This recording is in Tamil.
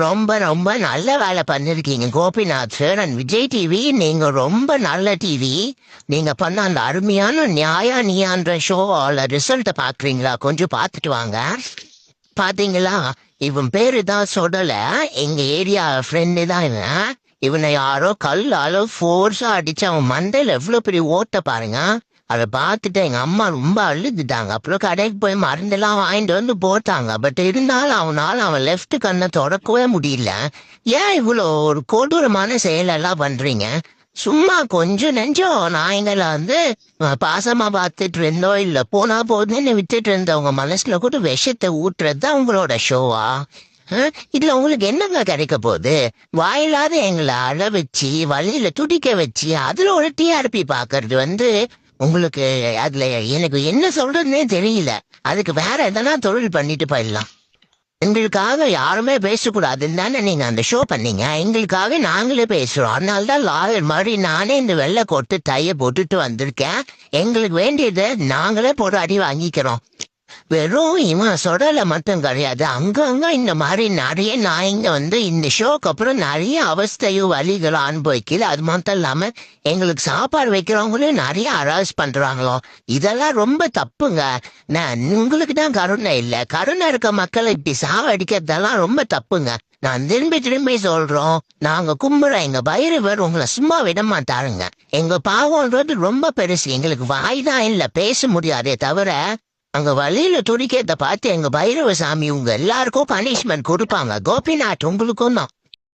ரொம்ப ரொம்ப நல்ல வேலை பண்ணிருக்கீங்க Gopinath sir and Vijay TV. நீங்க ரொம்ப நல்ல டிவி. நீங்க பண்ண அந்த அருமையான நியாயா நீயான்ற ஷோல ரிசல்ட்ட பாக்குறீங்களா? கொஞ்சம் பார்த்துட்டு வாங்க. பாத்தீங்களா? இவன் பேரு தான் சொல்லல. எங்க ஏரியா ஃப்ரெண்டு தான் இவன். இவனை யாரோ கல்லால ஃபோர்ஸா அடிச்சு அவன் மண்டையில எவ்வளவு பெரிய ஓட்ட பாருங்க. அதை பார்த்துட்டு எங்க அம்மா ரொம்ப அழுதுட்டாங்க. அப்புறம் கடைக்கு போய் மருந்தெல்லாம் வாங்கிட்டு வந்து போட்டாங்க. பட் இருந்தாலும் அவன் லெஃப்ட் கண்ணை திறக்கவே முடியல. ஏன் இவ்வளோ ஒரு கொடூரமான செயலெல்லாம் பண்றீங்க? சும்மா கொஞ்சம் நெஞ்சம் நாய்களை பாசமா பார்த்துட்டு இருந்தோம், இல்ல போனா போதுன்னு விட்டுட்டு இருந்தவங்க மனசுல கூட விஷத்தை ஊட்டுறது தான் உங்களோட ஷோவா? இதுல உங்களுக்கு என்னங்க கிடைக்க போகுது? வாயிலாத எங்களை அழ வச்சு வழியில துடிக்க வச்சு அதுல ஒரு டிஆர்பி பாக்குறது உங்களுக்கு அதுல எனக்கு என்ன சொல்றதுன்னே தெரியல. அதுக்கு வேற எதனா தொழில் பண்ணிட்டு போயிடலாம். எங்களுக்காக யாருமே பேசக்கூடாதுன்னு தானே நீங்க அந்த ஷோ பண்ணீங்க. எங்களுக்காக நாங்களே பேசுறோம். அதனாலதான் லாயர் மாதிரி நானே இந்த வெள்ளை கொட்டு டைய போட்டுட்டு வந்திருக்கேன். எங்களுக்கு வேண்டியதை நாங்களே போட்டு அடி வாங்கிக்கிறோம். வெறும் இவன் சொடல மட்டும் கிடையாது, அங்கங்க இந்த மாதிரி நிறைய நாய்ங்க இந்த ஷோக்கு அப்புறம் நிறைய அவஸ்தையும் வலிகளும் அனுபவிக்கல. அது மட்டும் இல்லாம எங்களுக்கு சாப்பாடு வைக்கிறவங்களும் நிறைய அராஸ் பண்றாங்களோ. இதெல்லாம் ரொம்ப தப்புங்க. நான் உங்களுக்கு தான் கருணை இல்ல, கருணை இருக்க மக்களை இப்படி சாவடிக்கிறதெல்லாம் ரொம்ப தப்புங்க. நான் திரும்பி திரும்பி சொல்றோம், நாங்க கும்புற எங்க பைரவர் உங்களை சும்மா விட மாட்டாருங்க. எங்க பாவம்ன்றது ரொம்ப பெருசு. எங்களுக்கு வாய் தான் இல்ல, பேச முடியாதே தவிர அங்க வழியில துடிக்கிறத பார்த்து எங்க பைரவ சாமி உங்க எல்லாருக்கும் பனிஷ்மெண்ட் கொடுப்பாங்க. கோபிநாத் உங்களுக்கும் தான்.